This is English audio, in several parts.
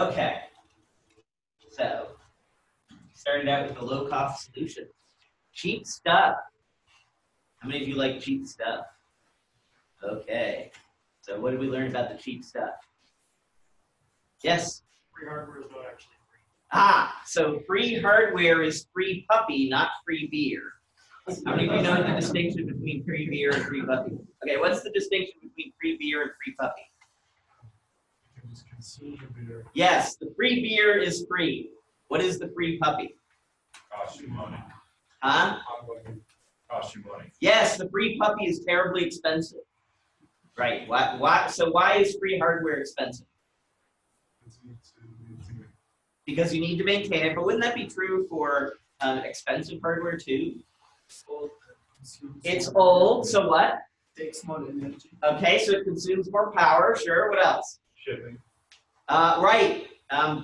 Okay, so started out with the low-cost solution. Cheap stuff. How many of you like cheap stuff? Okay, so what did we learn about the cheap stuff? Yes? Free hardware is not actually free. Ah, so free hardware is free puppy, not free beer. How many of you know the distinction between free beer and free puppy? Okay, what's the distinction between free beer and free puppy? You can just consume the beer. Yes, the free beer is free. What is the free puppy? Costs you money. Huh? Costs you money. Yes, the free puppy is terribly expensive. Right. So why is free hardware expensive? Because you need to maintain it. But wouldn't that be true for expensive hardware too? It's old. So what? Takes more energy. Okay, so it consumes more power. Sure. What else? Shipping. Right.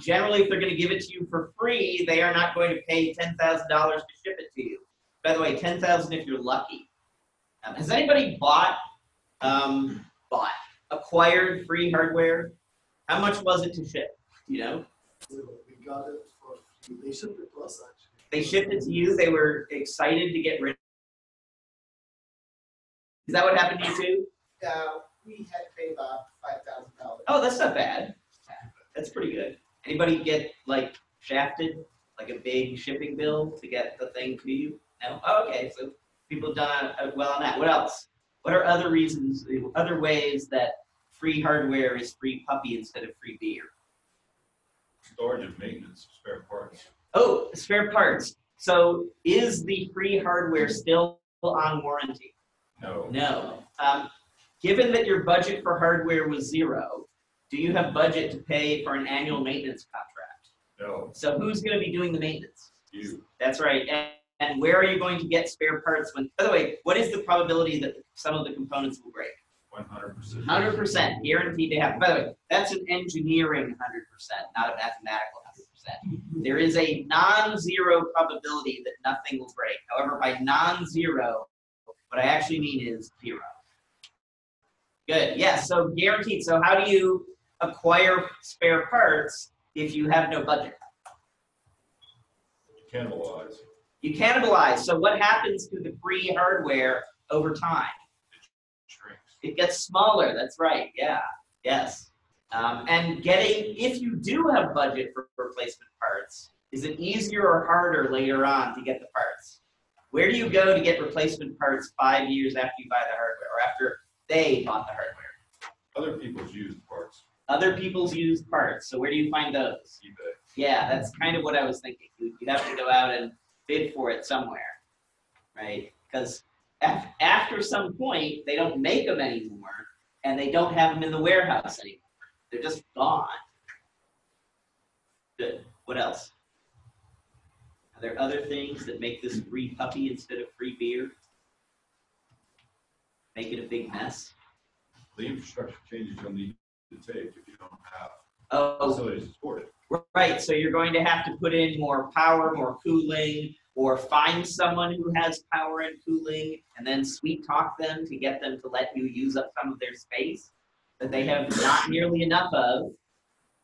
Generally, if they're going to give it to you for free, they are not going to pay $10,000 to ship it to you. By the way, $10,000 if you're lucky. Has anybody acquired free hardware? How much was it to ship? You know? We got it for free. They shipped it to us, actually. They shipped it to you. They were excited to get rid of it. Is that what happened to you too? We had to pay about $5,000. Oh, that's not bad. That's pretty good. Anybody get like shafted, like a big shipping bill to get the thing to you? No? Oh, okay, so people have done well on that. What else? What are other reasons, other ways that free hardware is free puppy instead of free beer? Storage and maintenance, spare parts. Oh, spare parts. So is the free hardware still on warranty? No. No. Given that your budget for hardware was zero, do you have budget to pay for an annual maintenance contract? No. So who's going to be doing the maintenance? You. That's right. And where are you going to get spare parts when, by the way, what is the probability that some of the components will break? 100%. 100%, guaranteed to happen. By the way, that's an engineering 100%, not a mathematical 100%. There is a non-zero probability that nothing will break. However, by non-zero, what I actually mean is zero. Good, yes, so guaranteed. So how do you acquire spare parts if you have no budget? Cannibalize. You cannibalize. So what happens to the free hardware over time? It shrinks. It gets smaller, that's right, yeah, yes. And if you do have budget for replacement parts, is it easier or harder later on to get the parts? Where do you go to get replacement parts 5 years after you buy the hardware, or after they bought the hardware? Other people's used parts. Other people's used parts, so where do you find those? eBay. Yeah, that's kind of what I was thinking. You'd have to go out and bid for it somewhere, right? Because after some point, they don't make them anymore, and they don't have them in the warehouse anymore. They're just gone. Good. What else? Are there other things that make this free puppy instead of free beer? Make it a big mess? The infrastructure changes you'll need to take if you don't have Oh, facilities to support it. right, so you're going to have to put in more power, more cooling, or find someone who has power and cooling, and then sweet talk them to get them to let you use up some of their space that they have not nearly enough of,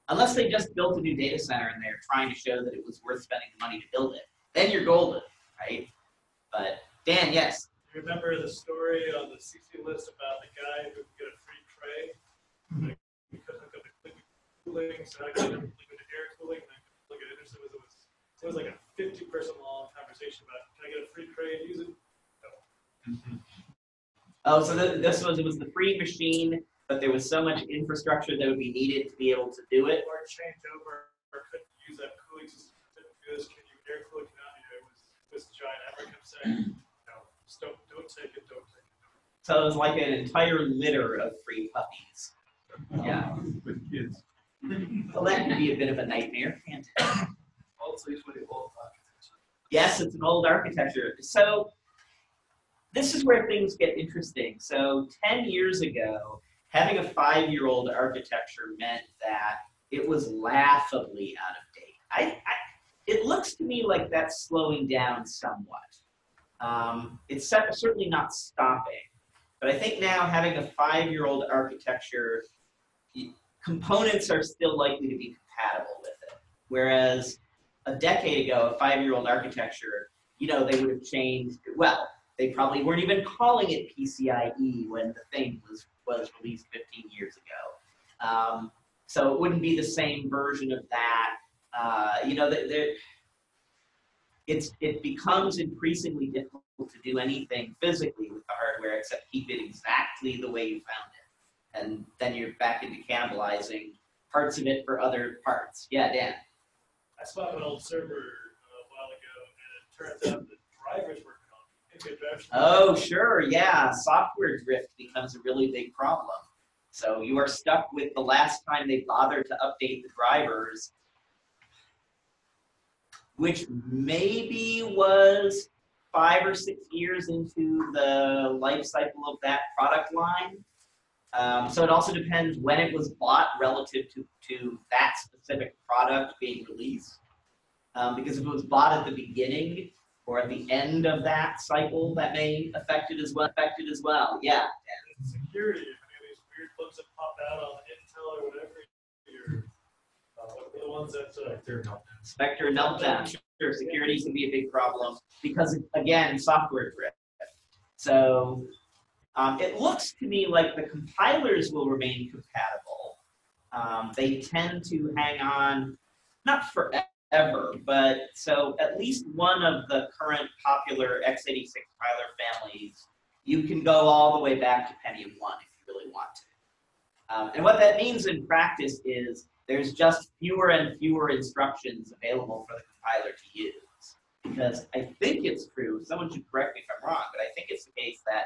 unless they just built a new data center and they're trying to show that it was worth spending the money to build it. Then you're golden, right? But Dan, yes? You remember the story on the CC list about the guy who could get a free tray? Like, he could hook up the liquid cooling, so I could liquid to air cooling, and I could plug it in. So it was like a 50-person long conversation about, can I get a free tray and use it? No. Oh, so it was the free machine, but there was so much infrastructure that would be needed to be able to do it. Or change over, or couldn't use that cooling system. Couldn't do this. Can you air cool it? Cannot. It was this giant. I kept saying, no, just don't take it. Don't take it. So it was like an entire litter of free puppies. Yeah. With kids. Well, that could be a bit of a nightmare, can't it? Also, it's really old architecture. Yes, it's an old architecture. So this is where things get interesting. So 10 years ago, having a 5-year-old architecture meant that it was laughably out of date. It looks to me like that's slowing down somewhat. It's certainly not stopping. But I think now having a 5-year-old architecture, components are still likely to be compatible. Whereas a decade ago, a 5-year-old architecture, you know, they would have changed. Well, they probably weren't even calling it PCIe when the thing was released 15 years ago. So it wouldn't be the same version of that. You know, it becomes increasingly difficult to do anything physically with the hardware except keep it exactly the way you found it. And then you're back into cannibalizing parts of it for other parts. Yeah, Dan. I swapped an old server a while ago, and it turns out the drivers were gone. Oh, sure, yeah. Software drift becomes a really big problem. So you are stuck with the last time they bothered to update the drivers, which maybe was 5 or 6 years into the life cycle of that product line. So it also depends when it was bought relative to that specific product being released. Because if it was bought at the beginning or at the end of that cycle, that may affect it as well. Yeah. Security, if any of these weird bugs that pop out on Intel or whatever, what are the ones that Spectre meltdown. Sure, security can be a big problem because, again, software drift. So it looks to me like the compilers will remain compatible. They tend to hang on, not forever, but so at least one of the current popular x86 compiler families, you can go all the way back to Pentium 1 if you really want to. And what that means in practice is there's just fewer and fewer instructions available for the compiler to use. Because I think it's true, someone should correct me if I'm wrong, but I think it's the case that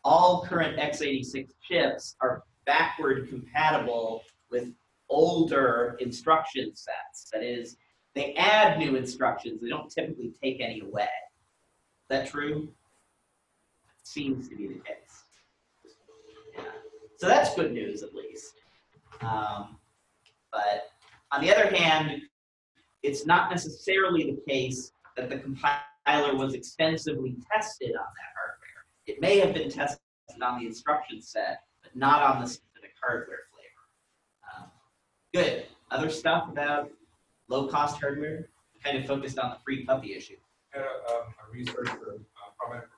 all current x86 chips are backward compatible with older instruction sets. That is, they add new instructions, they don't typically take any away. Is that true? Seems to be the case. Yeah. So that's good news, at least. But on the other hand, it's not necessarily the case that the compiler was extensively tested on that hardware. It may have been tested on the instruction set, but not on the specific hardware flavor. Good. Other stuff about low-cost hardware? Kind of focused on the free puppy issue. Had a researcher, prominent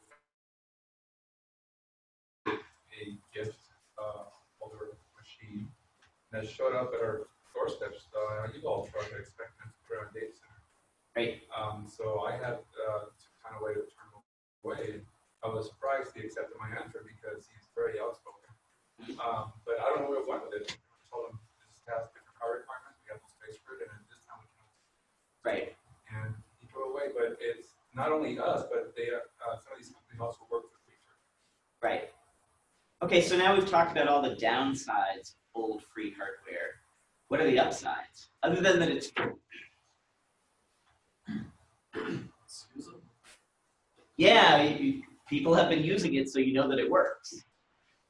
a gift holder machine that showed up at our doorsteps. You all started expecting it to put on a data center. Right. So I had to kind of wait to turn away. I was surprised he accepted my answer because he's very outspoken. But I don't know where it went with it. I told him this has different power requirements. We have no space for it, and at this time we can. Right. And he threw it away. But it's not only us, but they some of these companies also work with research. Right. Okay, so now we've talked about all the downsides of old free hardware. What are the upsides? Other than that it's free. It's usable. Yeah, people have been using it, so you know that it works.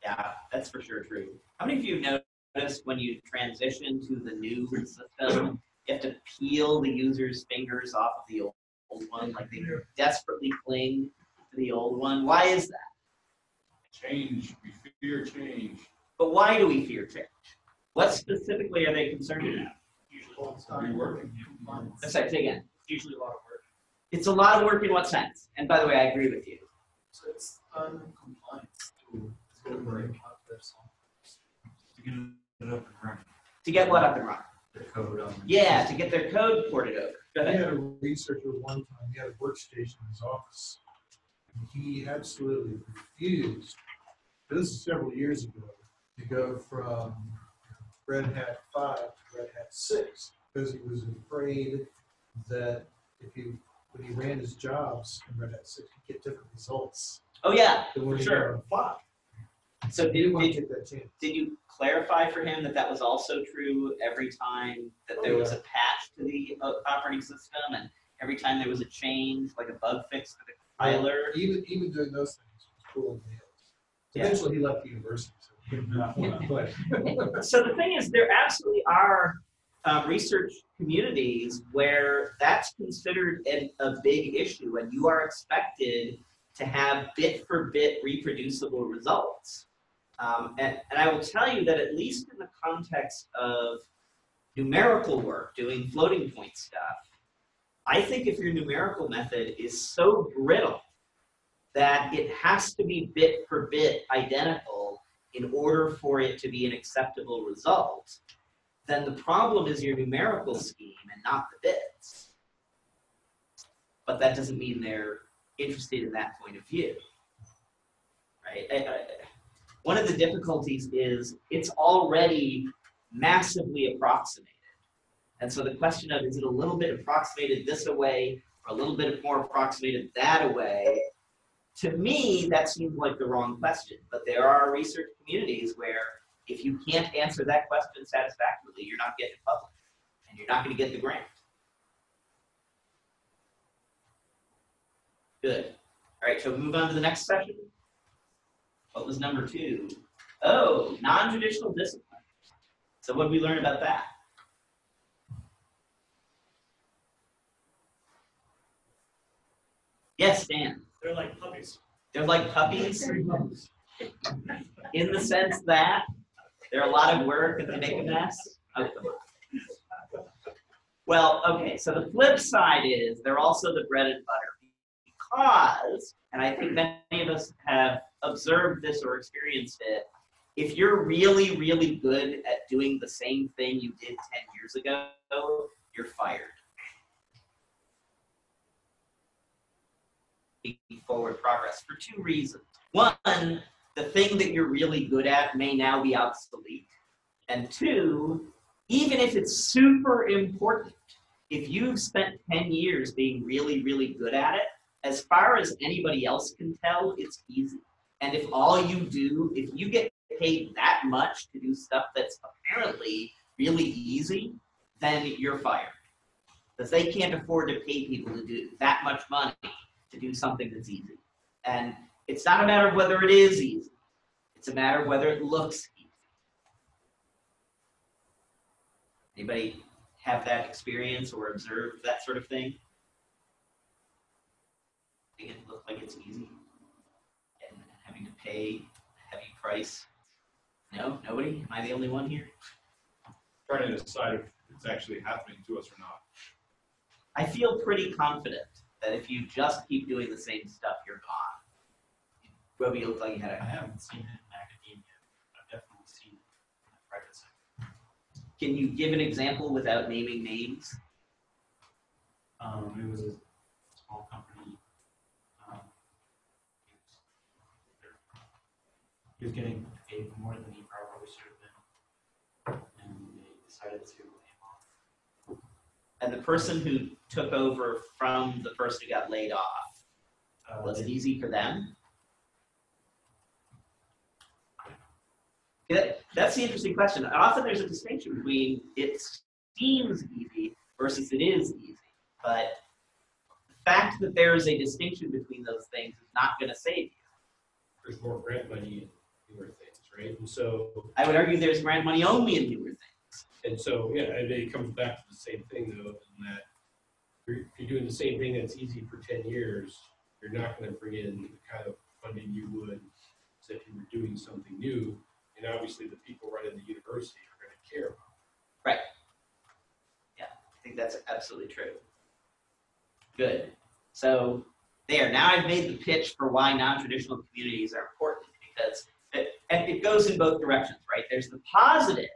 Yeah, that's for sure true. How many of you have noticed when you transition to the new system, you have to peel the user's fingers off of the old one, like they desperately cling to the old one? Why is that? Change, we fear change. But why do we fear change? What specifically are they concerned about? Usually Reworking. Let's say again. usually a lot of work. It's a lot of work in what sense? And by the way, I agree with you. So it's non-compliance to break out their software. To get it up and running. To get what up and running? The code on it. Yeah, to get their code ported over. Go We ahead. had a researcher one time, he had a workstation in his office. And he absolutely refused, this is several years ago, to go from Red Hat 5 to Red Hat 6, because he was afraid that when he ran his jobs in Red Hat 6, he'd get different results Oh yeah, than when for he sure. ran 5. So He didn't want to take that chance. did you clarify for him that that was also true every time that there was a patch to the operating system and every time there was a change, like a bug fix for the compiler? Even doing those things was cool and nails. Yeah. Eventually, he left the university, so he did not want to play. So the thing is, there absolutely are research communities where that's considered a big issue, and you are expected to have bit-for-bit reproducible results. And I will tell you that at least in the context of numerical work, doing floating point stuff, I think if your numerical method is so brittle that it has to be bit for bit identical in order for it to be an acceptable result, then the problem is your numerical scheme and not the bits. But that doesn't mean they're interested in that point of view, right? One of the difficulties is it's already massively approximated. And so the question of, is it a little bit approximated this way or a little bit more approximated that way? To me, that seems like the wrong question. But there are research communities where if you can't answer that question satisfactorily, you're not getting published and you're not going to get the grant. Good. All right, so move on to the next session. What was number 2? Oh, non-traditional discipline. So what did we learn about that? Yes, Dan. They're like puppies. They're like puppies in the sense that they're a lot of work and they make a mess. Oh, come on. Well, okay, so the flip side is they're also the bread and butter because, and I think many of us have observed this or experienced it, if you're really, really good at doing the same thing you did 10 years ago, you're fired. Making forward progress for 2 reasons. One, the thing that you're really good at may now be obsolete. And 2, even if it's super important, if you've spent 10 years being really, really good at it, as far as anybody else can tell, it's easy. And if all you do, if you get paid that much to do stuff that's apparently really easy, then you're fired. Because they can't afford to pay people to do that much money to do something that's easy. And it's not a matter of whether it is easy. It's a matter of whether it looks easy. Anybody have that experience or observe that sort of thing? Think it look like it's easy? And having to pay a heavy price? No? Nobody? Am I the only one here? Trying to decide if it's actually happening to us or not. I feel pretty confident that if you just keep doing the same stuff, you're gone. Roby, you look like you had I a... haven't seen it in academia, but I've definitely seen it in the private sector. Can you give an example without naming names? It was a small company. He was getting paid more than he probably should have been, and they decided to lay him off. And the person who took over from the person who got laid off, was it easy for them? That's the interesting question. Often there's a distinction between it seems easy versus it is easy. But the fact that there is a distinction between those things is not going to save you. There's more grant money in newer things, right? And so, I would argue there's grant money only in newer things. and so, yeah, and it comes back to the same thing though, in that if you're doing the same thing that's easy for 10 years, you're not going to bring in the kind of funding you would as if you were doing something new. And obviously the people running the university are going to care about it. Right. Yeah, I think that's absolutely true. Good. So there, now I've made the pitch for why non-traditional communities are important because and it goes in both directions, right? There's the positive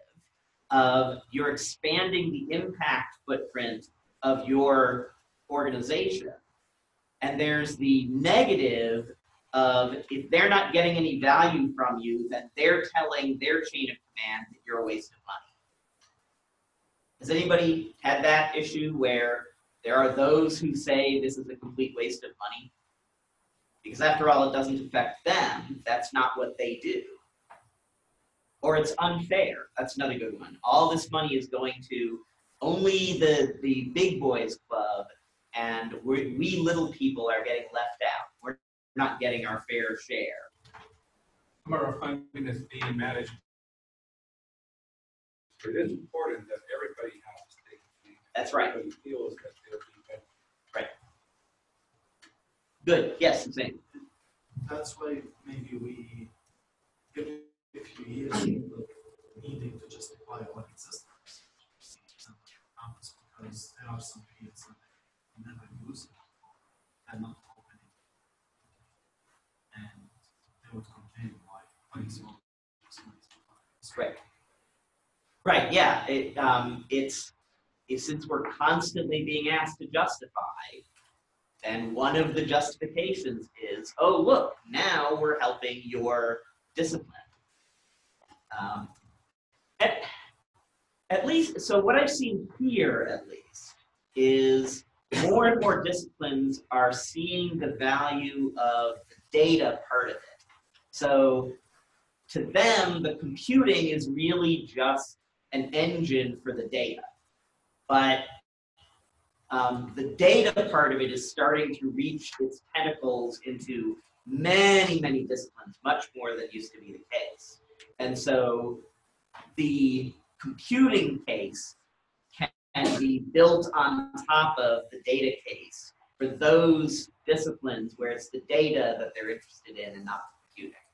of you're expanding the impact footprint of your organization. And there's the negative of if they're not getting any value from you, then they're telling their chain of command that you're a waste of money. Has anybody had that issue where there are those who say this is a complete waste of money? Because after all, it doesn't affect them. That's not what they do. Or it's unfair. That's another good one. All this money is going to only the big boys club, and we little people are getting left out. We're not getting our fair share. Our funding is being managed. It is important that everybody has a stake in it. That's right. Everybody feels that they're being benefited. Right. Good. Yes, Suzanne. That's why maybe we give a few years of needing to just apply what exists. because there are some fields that they never use it, they're not opening. And they would complain why is all this Right. Right. Yeah. Since we're constantly being asked to justify, and one of the justifications is, oh, look, now we're helping your discipline. At least, so what I've seen here, at least, is more and more disciplines are seeing the value of the data part of it. So to them, the computing is really just an engine for the data. But the data part of it is starting to reach its tentacles into many, many disciplines, much more than used to be the case. And so the computing case can be built on top of the data case for those disciplines where it's the data that they're interested in and not the computing,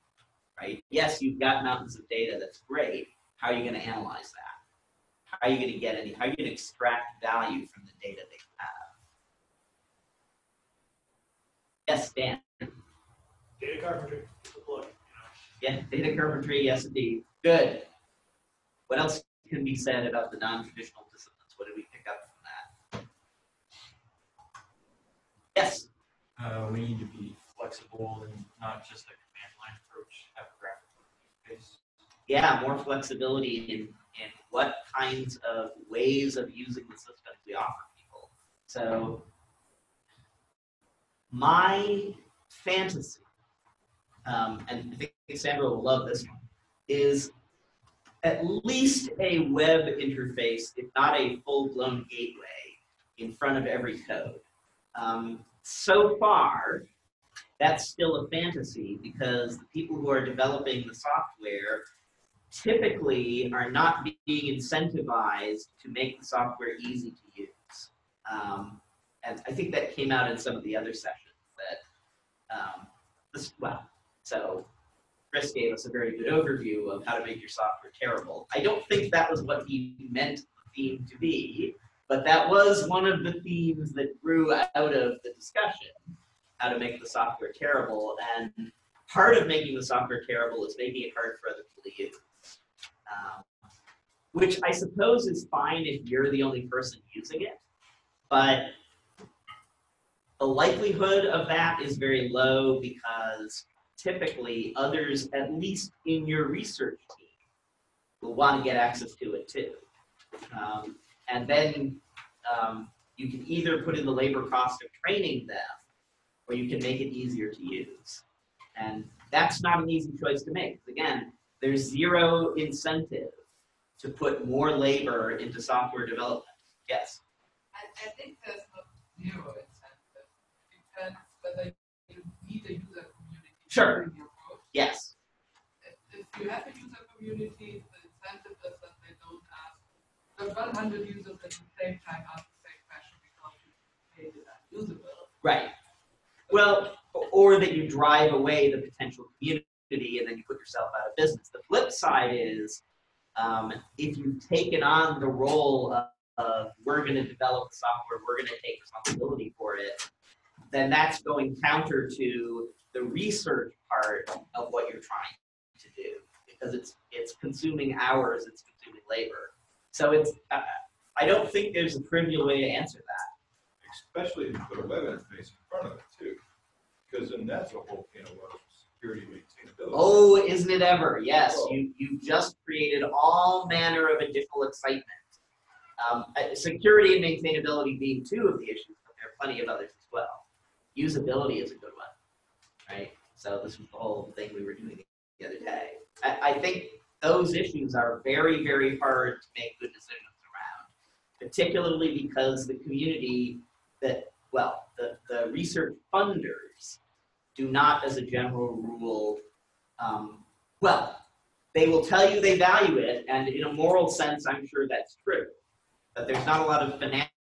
right? Yes, you've got mountains of data, that's great. How are you going to analyze that? How are you going to get any, how are you going to extract value from the data that you have? Yes, Dan. Data carpentry, good luck, Yeah, data carpentry, yes indeed. Good. What else can be said about the non-traditional disciplines? What did we pick up from that? Yes. We need to be flexible and not just a command line approach, have a graphic base. Yeah, more flexibility in what kinds of ways of using the systems we offer people. So my fantasy, and I think Sandra will love this one, is at least a web interface, if not a full-blown gateway, in front of every code. So far, that's still a fantasy because the people who are developing the software typically are not being incentivized to make the software easy to use. And I think that came out in some of the other sessions that, so Chris gave us a very good overview of how to make your software terrible. I don't think that was what he meant the theme to be, but that was one of the themes that grew out of the discussion, how to make the software terrible. And part of making the software terrible is making it hard for other people to use. Which I suppose is fine if you're the only person using it, but the likelihood of that is very low because typically others, at least in your research team, will want to get access to it too. And then you can either put in the labor cost of training them, or you can make it easier to use. And that's not an easy choice to make. Again, there's zero incentive to put more labor into software development. Yes? I think there's not zero incentive. It depends whether you need a user community. Sure. In your code. Yes. If you have a user community, the incentive is that they don't ask the 100 users at the same time ask the same question because you made it unusable. Right. Well, or that you drive away the potential community and then you put yourself out of business. The flip side is if you've taken on the role of we're going to develop the software, we're going to take responsibility for it, then that's going counter to the research part of what you're trying to do because it's consuming hours, it's consuming labor. So it's I don't think there's a trivial way to answer that. Especially if you put a web interface in front of it too, because then that's a whole can of worms, security maintainability. Oh, isn't it ever? Yes, you just created all manner of additional excitement. Security and maintainability being two of the issues, but there are plenty of others as well. Usability is a good one, right? So this was the whole thing we were doing the other day. I think those issues are very, very hard to make good decisions around, particularly because the community that, well, the research funders do not, as a general rule, they will tell you they value it, and in a moral sense, I'm sure that's true. But there's not a lot of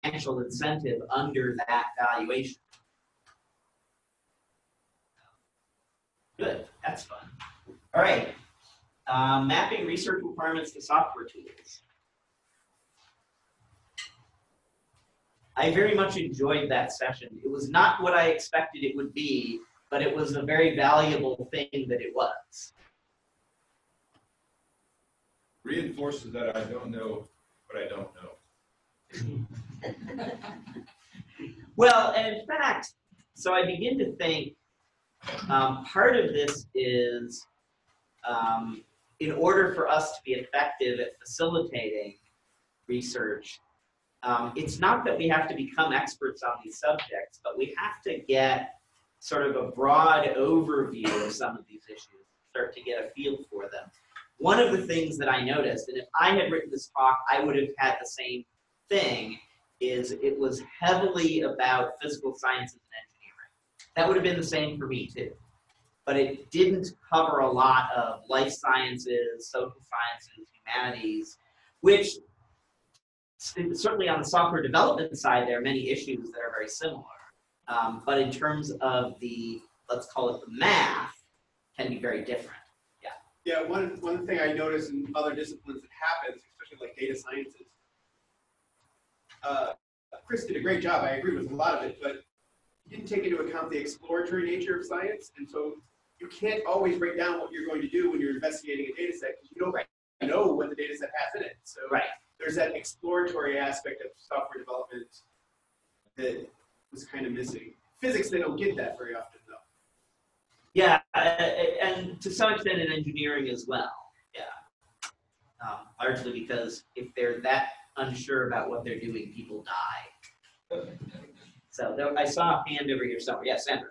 financial incentive under that valuation. Good, that's fun. All right, mapping research requirements to software tools. I very much enjoyed that session. It was not what I expected it would be, but it was a very valuable thing that it was. Reinforces that I don't know what I don't know. Well, and in fact, so I begin to think part of this is in order for us to be effective at facilitating research, it's not that we have to become experts on these subjects, but we have to get sort of a broad overview of some of these issues, start to get a feel for them. One of the things that I noticed, and if I had written this talk, I would have had the same thing, is it was heavily about physical sciences and engineering. That would have been the same for me too. But it didn't cover a lot of life sciences, social sciences, humanities, which certainly on the software development side, there are many issues that are very similar. But in terms of the, let's call it the math, can be very different. Yeah, one thing I noticed in other disciplines that happens, especially like data sciences, Chris did a great job. I agree with a lot of it, but he didn't take into account the exploratory nature of science, and so you can't always break down what you're going to do when you're investigating a data set because you don't know what the data set has in it. So there's that exploratory aspect of software development that was kind of missing. Physics, they don't get that very often, though. Yeah, and to some extent in engineering as well. Yeah, largely because if they're that unsure about what they're doing, people die. So there, I saw a hand over here somewhere. Yeah, Sandra.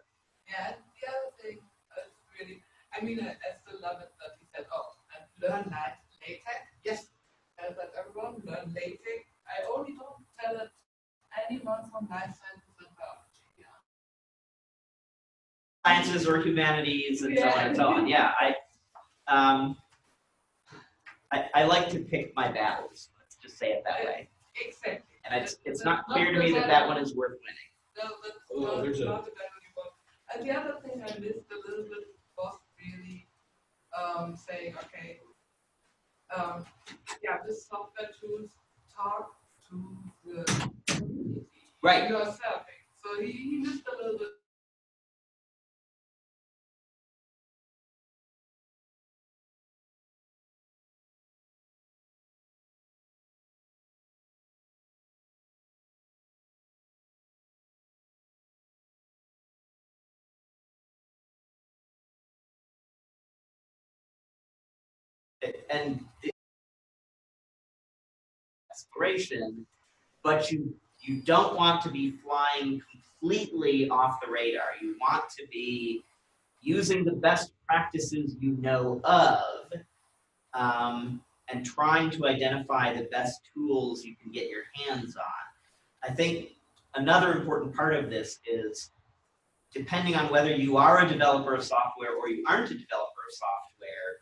Yeah, the other thing is really, I mean, I still love it that he said, oh, and learn LaTeX. Yes, that everyone learn LaTeX. I only don't tell it anyone from life sciences and biology. Yeah. Sciences or humanities and so on and so on. Yeah, I like to pick my battles. Let's just say it that way. Exactly. And it's not clear to me that that one is worth winning. No, that's there's not the battle you want. And the other thing I missed a little bit was really saying, okay, yeah, this software tools talk to the community. Right. Yourself. So he missed a little bit. And the exploration, but you don't want to be flying completely off the radar. You want to be using the best practices you know of, and trying to identify the best tools you can get your hands on. I think another important part of this is, depending on whether you are a developer of software or you aren't a developer of software,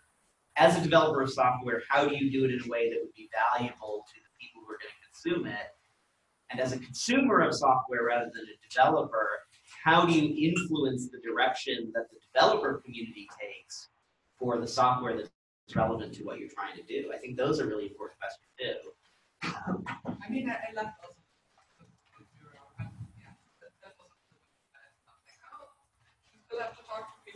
as a developer of software, how do you do it in a way that would be valuable to the people who are going to consume it? And as a consumer of software rather than a developer, how do you influence the direction that the developer community takes for the software that's relevant to what you're trying to do? I think those are really important questions too. I mean, I love those.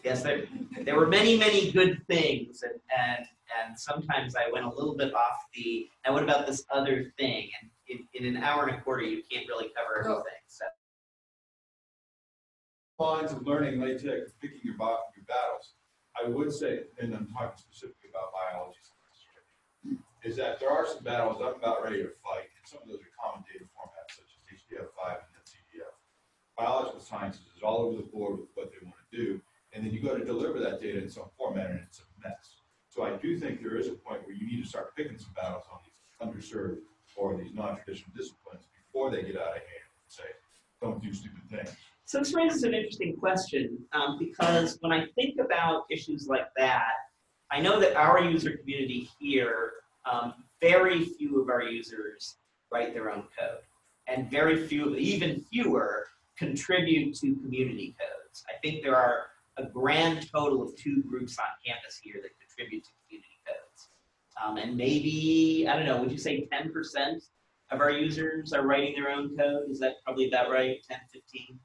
Yes, there were many, many good things, and sometimes I went a little bit off the, now what about this other thing? And in an hour and a quarter, you can't really cover everything. So. Lines of learning LaTeX, picking your battles. I would say, and I'm talking specifically about biology, is that there are some battles I'm about ready to fight, and some of those are common data formats such as HDF5 and CDF. Biological sciences is all over the board with what they want to do, and then you go to deliver that data in some format and it's a mess. So I do think there is a point where you need to start picking some battles on these underserved or these non-traditional disciplines before they get out of hand and say, don't do stupid things. So this raises an interesting question, because when I think about issues like that, I know that our user community here, very few of our users write their own code, and very few, even fewer, contribute to community codes. I think there are a grand total of 2 groups on campus here that contribute to community codes. And maybe, I don't know, would you say 10% of our users are writing their own code. Is that probably about right? 10, 15?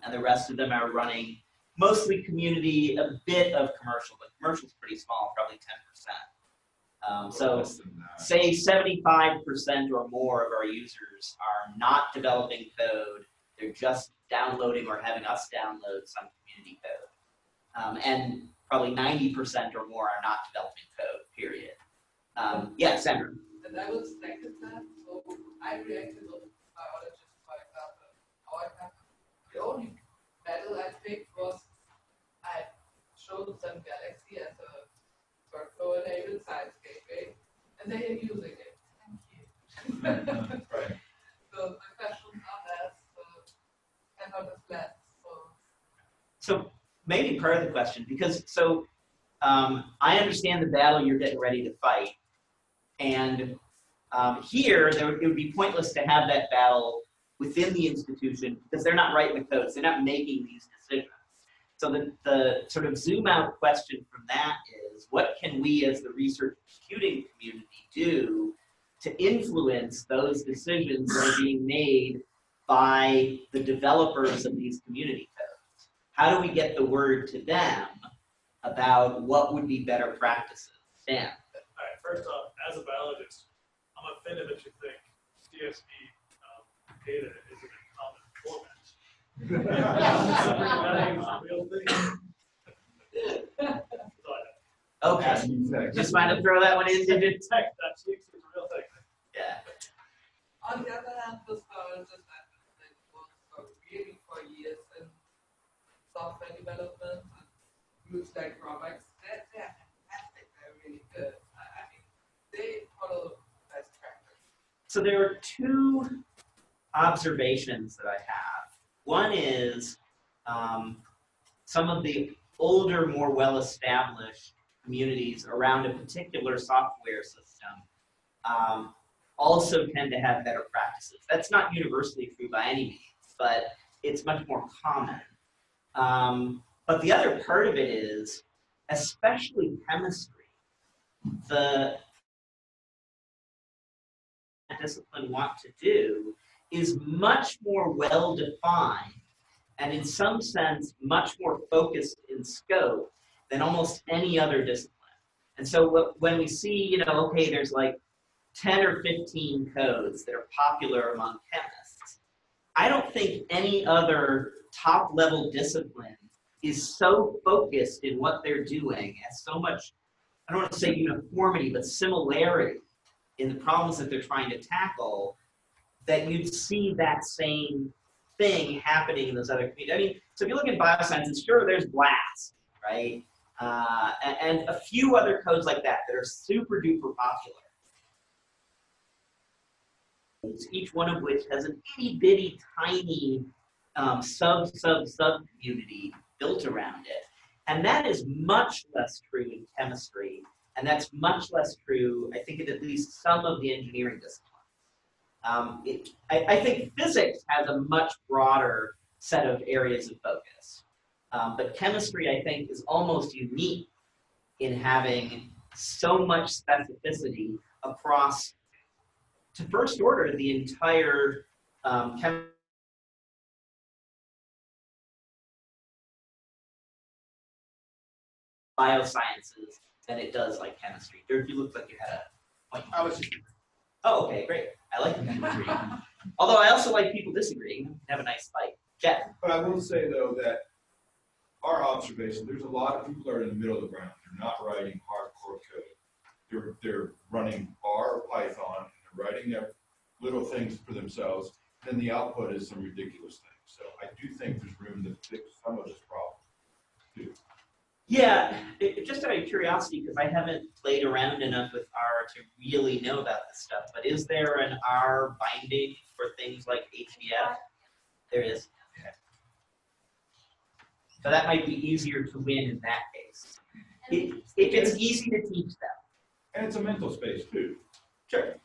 And the rest of them are running mostly community, a bit of commercial, but commercial's pretty small, probably 10%. So Less than that. say 75% or more of our users are not developing code. They're just downloading or having us download some community code. And probably 90% or more are not developing code, period. Yeah, Sandra. And I was second that, so I reacted on biologists, for example, how I can. The only battle I picked was I showed them Galaxy as a workflow-enabled science gateway, and they are using it. Thank you. Right. So the questions are less, effort is less. So maybe part of the question, because I understand the battle you're getting ready to fight, and here it would be pointless to have that battle within the institution because they're not writing the codes, they're not making these decisions. So the sort of zoom out question from that is, what can we as the research computing community do to influence those decisions that are being made by the developers of these community codes? How do we get the word to them about what would be better practices? Dan. All right, first off, as a biologist, I'm offended that you think CSV data isn't in common format. That is a real thing. Okay. Just want to throw that one in. Text.txt is a real thing. Yeah. On the other hand, this biologist I've been working for really for years in software development and use like robots. They're fantastic. They're really good. I mean, they follow best practice. So there are two observations that I have. One is some of the older, more well-established communities around a particular software system also tend to have better practices. That's not universally true by any means, but it's much more common. But the other part of it is, especially chemistry, the discipline want to do is much more well-defined and in some sense much more focused in scope than almost any other discipline. And so when we see, okay, there's like 10 or 15 codes that are popular among chemists, I don't think any other top-level discipline is so focused in what they're doing, has so much, I don't want to say uniformity, but similarity in the problems that they're trying to tackle, that you'd see that same thing happening in those other communities. I mean, so if you look at biosciences, sure, there's BLAST, right? And a few other codes like that that are super duper popular. Each one of which has an itty bitty tiny sub community built around it. And that is much less true in chemistry, and that's much less true, I think, in at least some of the engineering disciplines. I think physics has a much broader set of areas of focus. But chemistry, I think, is almost unique in having so much specificity across, to first order, the entire biosciences than it does like chemistry. Dirk, you look like you had a point. I was just. Oh, okay, great. I like when people agree. Although I also like people disagreeing. Have a nice fight. Jeff. But I will say, though, that our observation, there's a lot of people that are in the middle of the ground. They're not writing hardcore code. They're running R or Python, and they're writing their little things for themselves, and then the output is some ridiculous thing. So I do think there's room to fix some of this problem, too. Yeah, just out of curiosity, because I haven't played around enough with R to really know about this stuff, but is there an R binding for things like HDF? There is. Okay. So that might be easier to win in that case. If it's easy to teach them. And it's a mental space, too. Sure.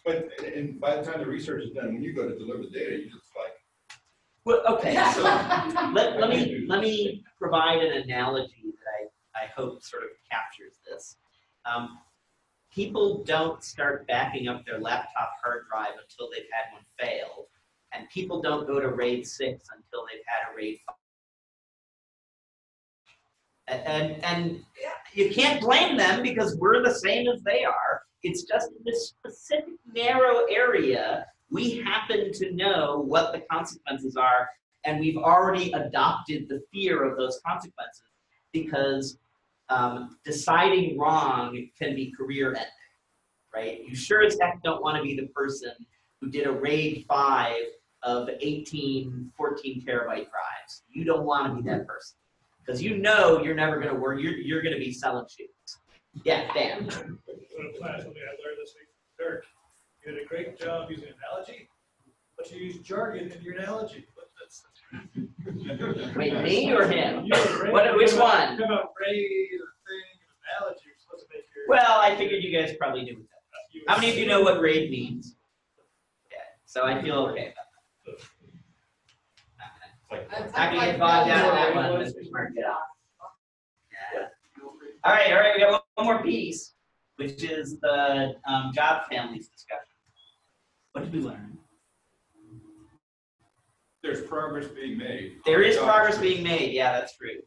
But and by the time the research is done, when you go to deliver the data, you just like. Well, okay, so let me provide an analogy that I hope sort of captures this. people don't start backing up their laptop hard drive until they've had one fail, and people don't go to RAID 6 until they've had a RAID 5. And you can't blame them because we're the same as they are. It's just in this specific narrow area, we happen to know what the consequences are, and we've already adopted the fear of those consequences because deciding wrong can be career ending, right? You sure as heck don't want to be the person who did a RAID 5 of 18, 14 terabyte drives. You don't want to be that person. Because you know you're never going to work, you're going to be selling shoes. Yeah, Dan. What a class, something I learned this week from Dirk. You did a great job using analogy, but you use jargon in your analogy. Wait, me or him? You Which one? About raid or thing, analogy, you're supposed to make your. Well, I figured you guys probably knew what that was. How many of you know what RAID means? Yeah, so I feel okay about that. Not gonna get bogged down in that one, Mr. Smart. Yeah. All right, we got one more piece, which is the job families discussion. What did we learn? There's progress being made. There is progress being made, yeah, that's true.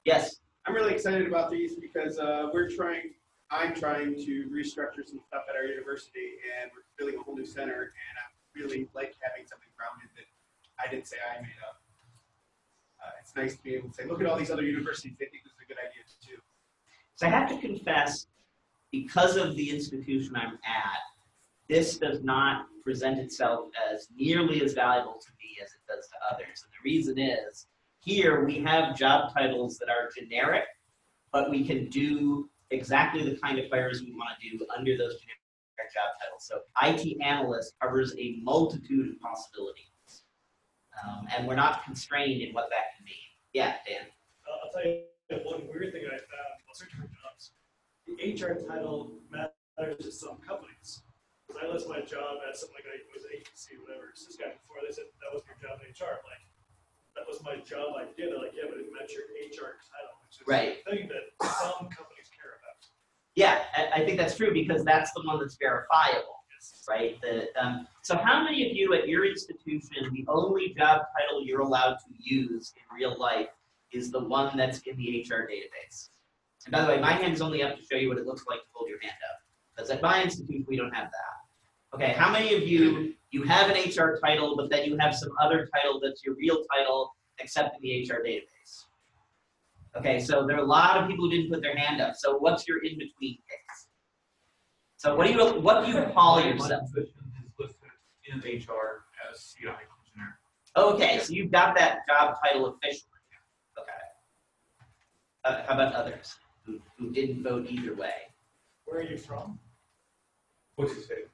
Yes? I'm really excited about these because I'm trying to restructure some stuff at our university, and we're building a whole new center, and I really like having something grounded that I didn't say I made up. It's nice to be able to say, look at all these other universities, they think this is a good idea too. So I have to confess, because of the institution I'm at, this does not present itself as nearly as valuable to me as it does to others. And the reason is, here we have job titles that are generic, but we can do exactly the kind of fires we want to do under those generic job titles. So IT analyst covers a multitude of possibilities. And we're not constrained in what that can mean. Yeah, Dan. I'll tell you one weird thing I found while searching for jobs. The HR title matters to some companies. Because I list my job as something like I was agency, whatever. This guy before, they said that was your job in HR. I'm like, that was my job I did. I'm like, yeah, but it meant your HR title, which is right. the thing that some companies care about. Yeah, I think that's true because that's the one that's verifiable. Right? So how many of you at your institution, the only job title you're allowed to use in real life is the one that's in the HR database? And by the way, my hand is only up to show you what it looks like to hold your hand up. Because at my institution, we don't have that. Okay, how many of you have an HR title, but then you have some other title that's your real title, except in the HR database? Okay, so there are a lot of people who didn't put their hand up. So what's your in-between case? So what do you call yourself? My position is listed in HR as CI engineer. Okay, so you've got that job title officially. Okay. How about others who didn't vote either way? Where are you from? Boise State.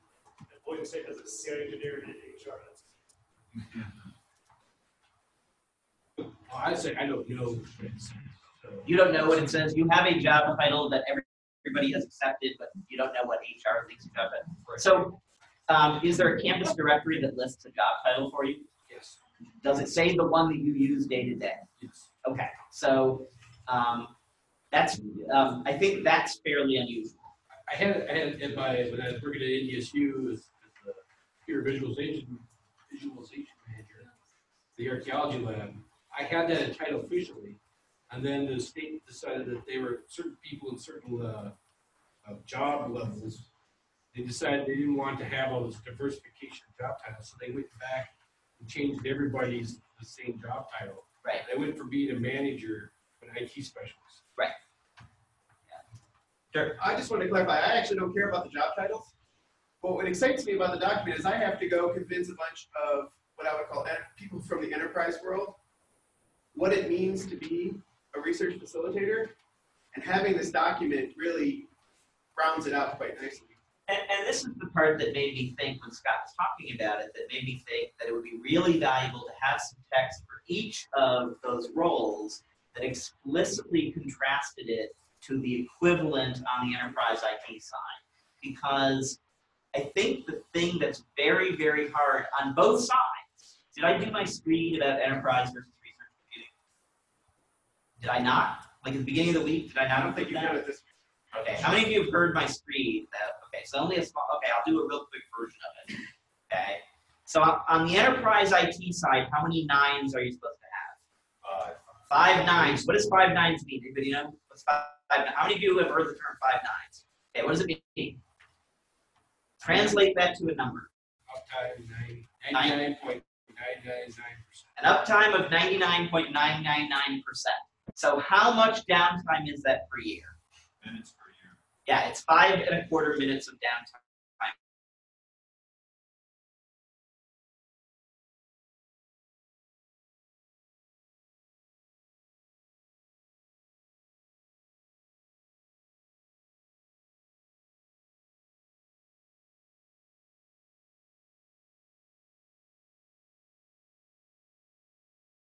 Boise State has a CI engineer in HR. Well, I say I don't know. So. You don't know what it says. You have a job title that everybody has accepted, but you don't know what HR thinks of it. So, is there a campus directory that lists a job title for you? Yes. Does it say the one that you use day to day? Yes. Okay, so that's I think that's fairly unusual. I had when I was working at NDSU as the computer visualization manager, the archaeology lab. I had that title officially, and then the state decided that they were certain people in certain job levels. They decided they didn't want to have all this diversification of job titles, so they went back and changed everybody's the same job title. Right. They went from being a manager to an IT specialist. Right. Sure. I just want to clarify, I actually don't care about the job titles. But what excites me about the document is I have to go convince a bunch of what I would call people from the enterprise world what it means to be a research facilitator. And having this document really rounds it out quite nicely. And this is the part that made me think when Scott was talking about it, that made me think that it would be really valuable to have some text for each of those roles that explicitly contrasted it to the equivalent on the enterprise IT side. Because I think the thing that's very, very hard on both sides, did I do my screen about enterprise versus research computing? Did I not? Like at the beginning of the week, did I not? I don't think you did it this week. Okay, how many of you have heard my screed? Okay, so only a small, okay, I'll do a real quick version of it. Okay, so on the enterprise IT side, how many nines are you supposed to have? 5 nines. What does 5 nines mean? Anybody know? What's five? How many of you have heard the term 5 nines? Okay, what does it mean? Translate that to a number. Uptime 99.999%. An uptime of 99.999%. So how much downtime is that per year? Minutes per year. Yeah, it's 5.25 minutes of downtime.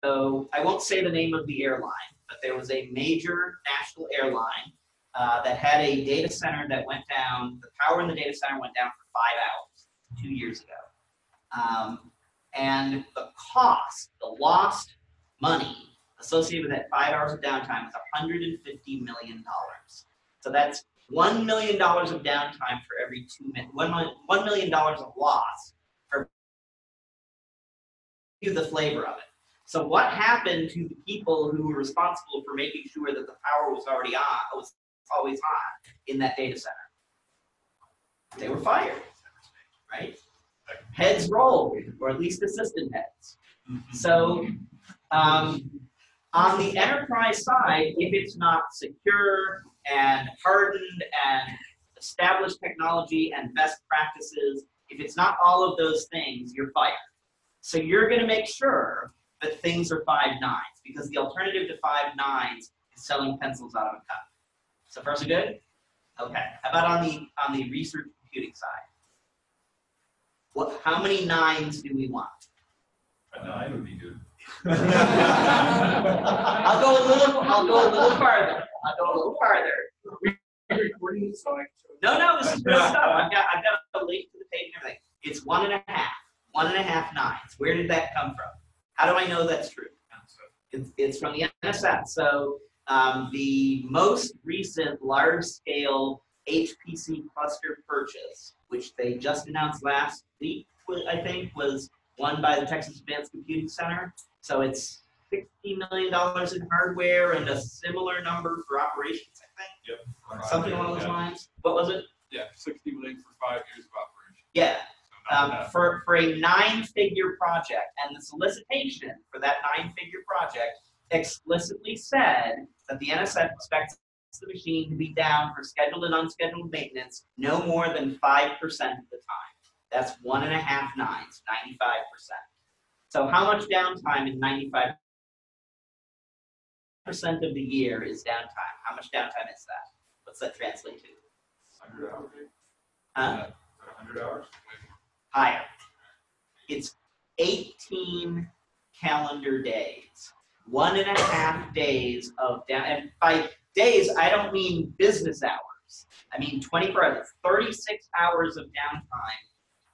So I won't say the name of the airline, but there was a major national airline that had a data center that went down. The power in the data center went down for 5 hours 2 years ago. And the cost, the lost money associated with that 5 hours of downtime was $150 million. So that's $1 million of downtime for every 2 minutes, $1 million of loss for the flavor of it. So what happened to the people who were responsible for making sure that the power was always on in that data center? They were fired, right? Heads rolled, or at least assistant heads. So on the enterprise side, if it's not secure and hardened and established technology and best practices, if it's not all of those things, you're fired. So you're going to make sure that things are 5 nines, because the alternative to 5 nines is selling pencils out of a cup. So far, so good? Okay. How about on the research computing side? How many nines do we want? A 9 would be good. I'll go a little farther. Recording the song. No, this is real stuff. I've got a link to the page and everything. It's 1.5. 1.5 nines. Where did that come from? How do I know that's true? It's from the NSF. So the most recent large-scale HPC cluster purchase, which they just announced last week, I think, was won by the Texas Advanced Computing Center. So it's $60 million in hardware and a similar number for operations, I think. Yep. Something along those lines. What was it? Yeah, 60 million for 5 years of operation. Yeah. So For a 9-figure project, and the solicitation for that 9-figure project explicitly said that the NSF expects the machine to be down for scheduled and unscheduled maintenance no more than 5% of the time. That's 1.5 nines, 95%. So how much downtime in 95% of the year is downtime? How much downtime is that? What's that translate to? 100 hours. Huh? 100 hours. Higher. It's 18 calendar days. 1.5 days of down, and by days, I don't mean business hours. I mean 24 hours, 36 hours of downtime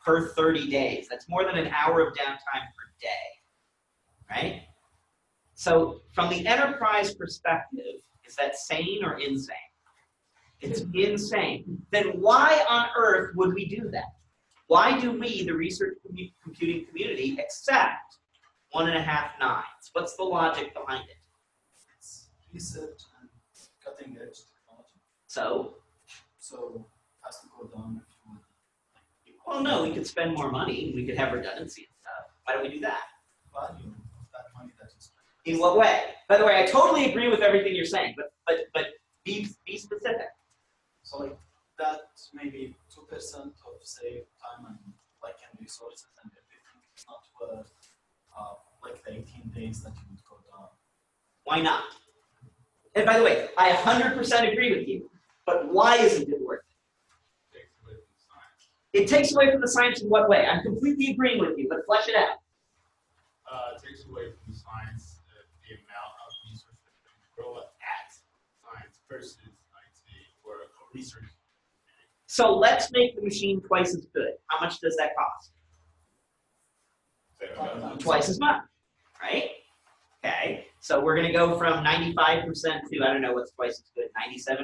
per 30 days. That's more than an hour of downtime per day, right? So from the enterprise perspective, is that sane or insane? It's insane. Then why on earth would we do that? Why do we, the research computing community, accept 1.5 nines? What's the logic behind it? It's research and cutting edge technology. So So it has to go down if you would. well, no, we could spend more money. We could have redundancy and stuff. Why don't we do that? Value of that money that you spend. In what way? By the way, I totally agree with everything you're saying, but be specific. So like that maybe 2% of say time and and resources and everything is not worth like the 18 days that you would go down. Why not? And by the way, I 100% agree with you. But why isn't it worth it? It takes away from the science in what way? I'm completely agreeing with you, but flesh it out. It takes away from the science the amount of research that you grow at science versus IT or research. So let's make the machine twice as good. How much does that cost? Twice as much, right? Okay, so we're going to go from 95% to, I don't know what's twice as good, 97.5%,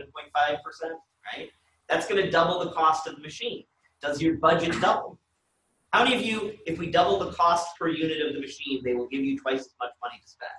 right? That's going to double the cost of the machine. Does your budget double? How many of you, if we double the cost per unit of the machine, they will give you twice as much money to spend?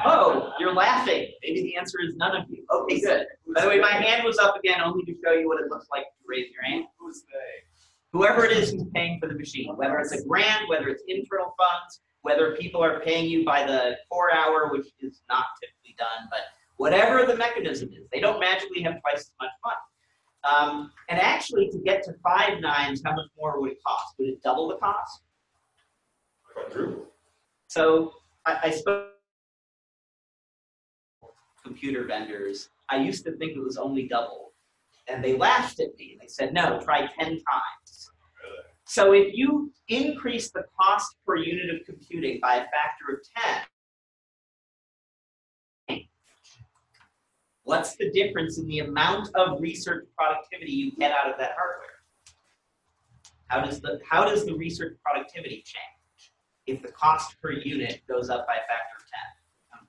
Oh, you're laughing. Maybe the answer is none of you. Okay, good. By the way, my hand was up again only to show you what it looks like to raise your hand. Who's they? Whoever it is who's paying for the machine, whether it's a grant, whether it's internal funds, whether people are paying you by the 4 hour, which is not typically done, but whatever the mechanism is, they don't magically have twice as much money. And actually, to get to 5 nines, how much more would it cost? Would it double the cost? Quadruple. So I spoke to computer vendors. I used to think it was only double. And they laughed at me. And they said, no, try 10 times. Really? So if you increase the cost per unit of computing by a factor of 10, what's the difference in the amount of research productivity you get out of that hardware? How does the research productivity change if the cost per unit goes up by a factor of 10? 10%.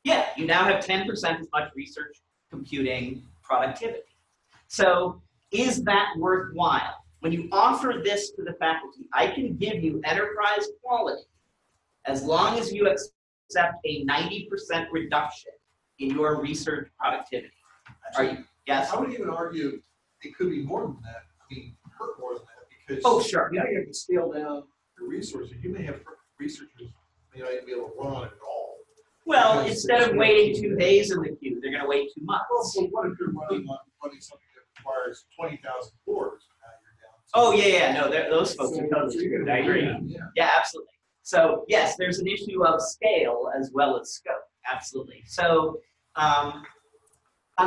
Yeah, you now have 10% as much research computing productivity. So is that worthwhile? When you offer this to the faculty, I can give you enterprise quality as long as you accept a 90% reduction in your research productivity. Are you? Yes? I would even argue it could be more than that. I mean, hurt more than that because Oh, sure. you may have to scale down your resources. You may have researchers may not even be able to run on it at all. Well, Because instead of waiting 2 days in the queue, they're going to wait 2 months. Well, so what if you're running something that requires 20,000 cores? Now you're down to- Oh, yeah, no, those folks are totally screwed. I agree. Yeah. Yeah, absolutely. So, yes, there's an issue of scale as well as scope. Absolutely. So, on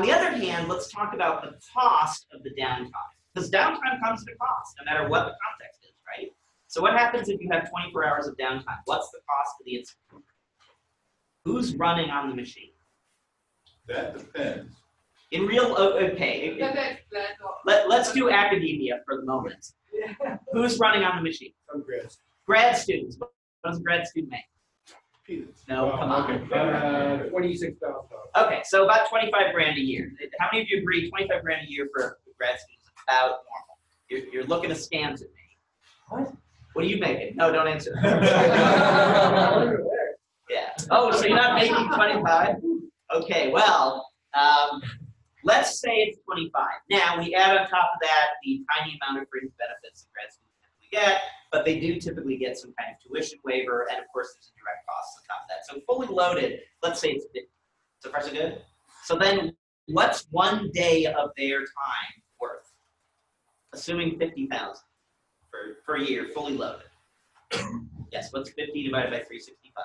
the other hand, let's talk about the cost of the downtime. Because downtime comes at a cost, no matter what the context is, right? So what happens if you have 24 hours of downtime? What's the cost of the institute? Who's running on the machine? That depends. In real, okay, let's do academia for the moment. Who's running on the machine? Some grids. Grad students. What does a grad student make? Peanuts. No, come on. $26,000. Okay, so about 25 grand a year. How many of you agree 25 grand a year for grad students is about normal? You're looking askance at me. What? What are you making? No, don't answer. Yeah. Oh, so you're not making 25? Okay, well, let's say it's 25. Now, we add on top of that the tiny amount of fringe benefits that grad students typically get, but they do typically get some kind of tuition waiver, and of course, there's a direct cost on top of that. So fully loaded, let's say it's 50. So far, so good? So then, what's 1 day of their time worth? Assuming 50,000 per year, fully loaded. Yes, what's 50 divided by 365?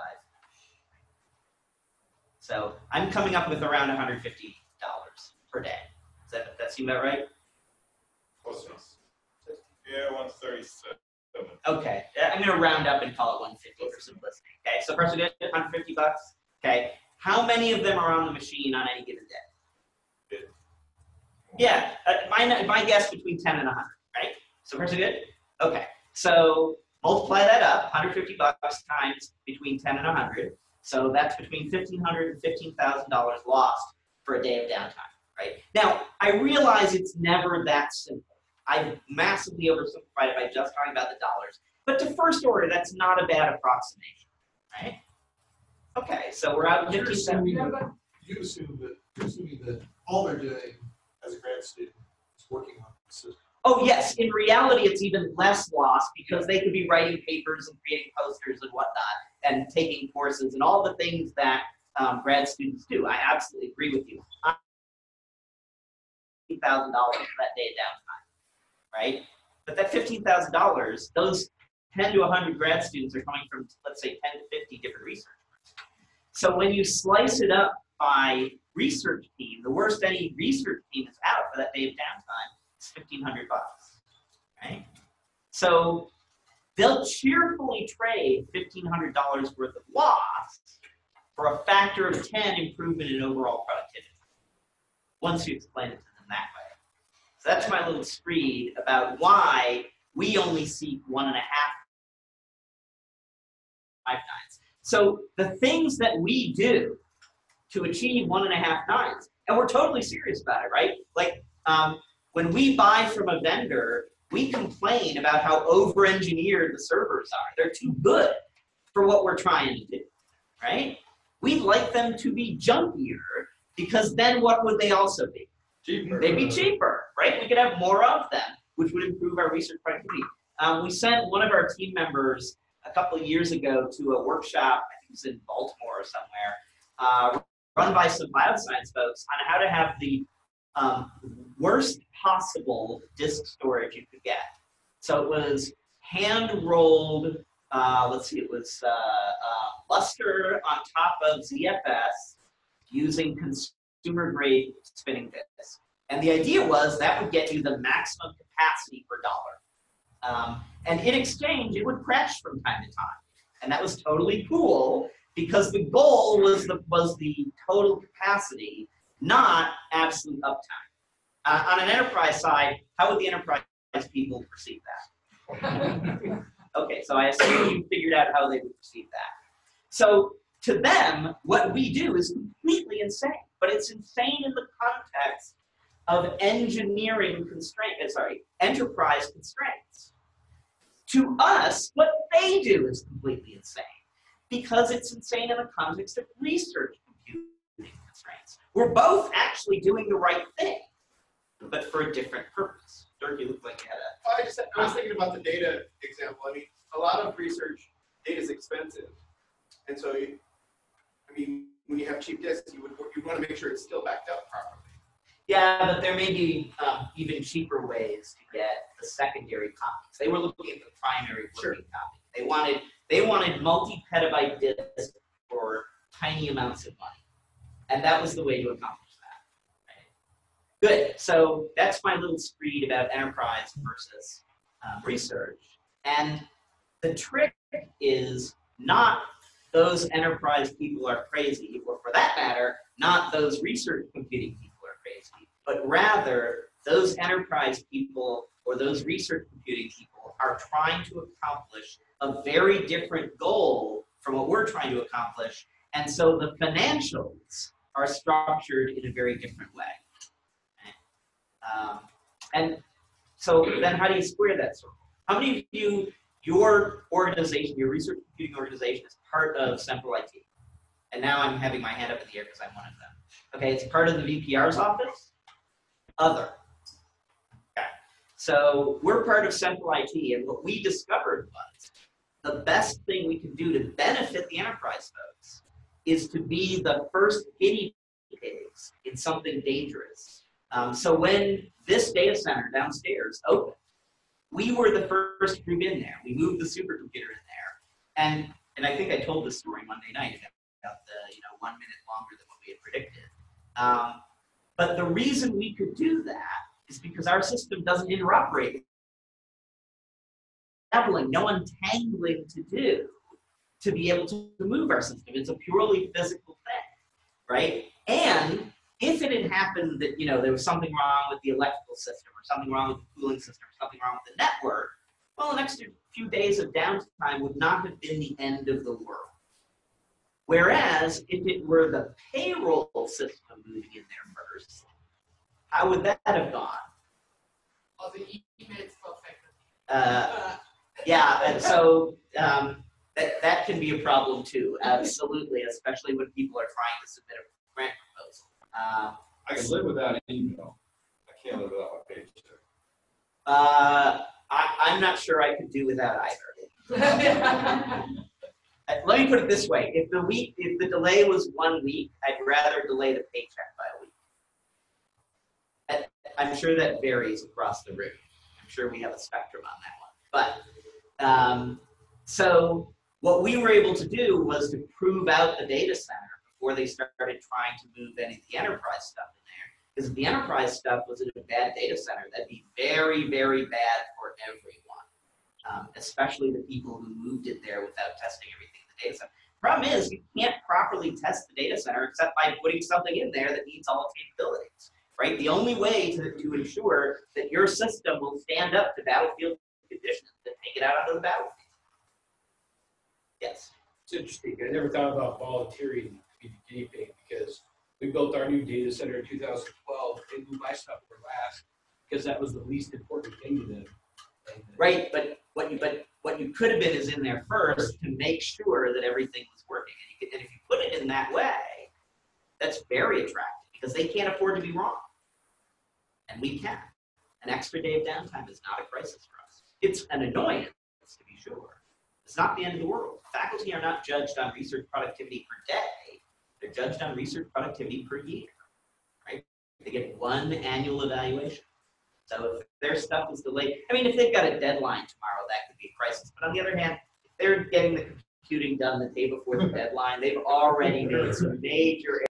So I'm coming up with around $150 per day. Does that seem about right? Close enough. Yeah, 137. Okay, I'm going to round up and call it 150 for simplicity. Okay, so first we get $150. Okay, how many of them are on the machine on any given day? Yeah, my guess between 10 and 100, right? So first we good? Okay, so multiply that up, $150 times between 10 and 100. So that's between $1,500 and $15,000 lost for a day of downtime, right? Now, I realize it's never that simple. I massively oversimplified it by just talking about the dollars. But to first order, that's not a bad approximation, right? Okay, so we're out You're assuming 15,000. that- you're assuming that all they're doing as a grad student is working on the system. Oh yes, in reality it's even less loss because they could be writing papers and creating posters and whatnot and taking courses and all the things that grad students do. I absolutely agree with you. $15,000 for that day of downtime, right? But that $15,000, those 10 to 100 grad students are coming from, let's say, 10 to 50 different research groups. So when you slice it up by research team, the worst any research team is out for that day of downtime is $1,500, right? So they'll cheerfully trade $1,500 worth of loss for a factor of 10 improvement in overall productivity, once you explain it to them that way. So that's my little screed about why we only seek 1.5 nines. So the things that we do to achieve 1.5 nines And we're totally serious about it, right? Like, when we buy from a vendor, we complain about how over-engineered the servers are. They're too good for what we're trying to do, right? We'd like them to be junkier, because then what would they also be? Cheaper. They'd be cheaper, right? We could have more of them, which would improve our research productivity. We sent one of our team members a couple of years ago to a workshop, I think it was in Baltimore or somewhere, run by some bioscience folks on how to have the worst possible disk storage you could get. So it was hand-rolled, let's see, it was Luster on top of ZFS using consumer-grade spinning disk. And the idea was that would get you the maximum capacity per dollar. And in exchange, it would crash from time to time. And that was totally cool, because the goal was the total capacity, not absolute uptime. On an enterprise side, how would the enterprise people perceive that? Okay, so I assume you figured out how they would perceive that. So to them, what we do is completely insane, but it's insane in the context of enterprise constraints. To us, what they do is completely insane, because it's insane in the context of research computing constraints. We're both actually doing the right thing, but for a different purpose. Dirk, you look like you had a... I was thinking about the data example. I mean, a lot of research data is expensive. And so, when you have cheap disks, you want to make sure it's still backed up properly. Yeah, but there may be even cheaper ways to get the secondary copies. They were looking at the primary working copy. They wanted multi-petabyte disks for tiny amounts of money. And that was the way to accomplish that. Right? Good. So that's my little screed about enterprise versus research. And the trick is not those enterprise people are crazy, or for that matter, not those research computing people are crazy, but rather those enterprise people or those research computing people are trying to accomplish a very different goal from what we're trying to accomplish. And so the financials are structured in a very different way. And so then how do you square that circle? How many of you, your organization, your research computing organization is part of central IT? And now I'm having my hand up in the air because I'm one of them. Okay, it's part of the VPR's office? Other. Okay. So we're part of central IT, and what we discovered was the best thing we can do to benefit the enterprise folks is to be the first guinea pigs in something dangerous. So when this data center downstairs opened, we were the first group in there. We moved the supercomputer in there. And I think I told this story Monday night about the 1 minute longer than what we had predicted. But the reason we could do that is because our system doesn't interoperate. No untangling to do to be able to move our system. It's a purely physical thing, right? And if it had happened that there was something wrong with the electrical system, or something wrong with the cooling system, or something wrong with the network, well, the next few days of downtime would not have been the end of the world. Whereas if it were the payroll system moving in there first, how would that have gone? Or the emails perfectly. Yeah, and so that can be a problem too, absolutely, especially when people are trying to submit a grant proposal. I can live without an email. I can't live without my paycheck. I'm not sure I could do without either. Let me put it this way: if the delay was 1 week, I'd rather delay the paycheck by a week. I'm sure that varies across the room. I'm sure we have a spectrum on that one. But so what we were able to do was to prove out the data center before they started trying to move any of the enterprise stuff in there. Because if the enterprise stuff was in a bad data center, that'd be very, very bad for everyone, especially the people who moved it there without testing everything in the data center. Problem is, you can't properly test the data center except by putting something in there that needs all capabilities, right? The only way to ensure that your system will stand up to battlefield conditions is to take it out onto the battlefield. Yes? It's interesting. I never thought about volunteering to be the guinea pig, because We built our new data center in 2012. They moved my stuff for last because that was the least important thing to them. Right, but what you could have been is in there first to make sure that everything was working. And if you put it in that way, that's very attractive because they can't afford to be wrong. And we can. An extra day of downtime is not a crisis for us. It's an annoyance, to be sure. It's not the end of the world. Faculty are not judged on research productivity per day. They're judged on research productivity per year, right? They get one annual evaluation. So if their stuff is delayed, I mean, if they've got a deadline tomorrow, that could be a crisis. But on the other hand, if they're getting the computing done the day before the deadline, they've already made some major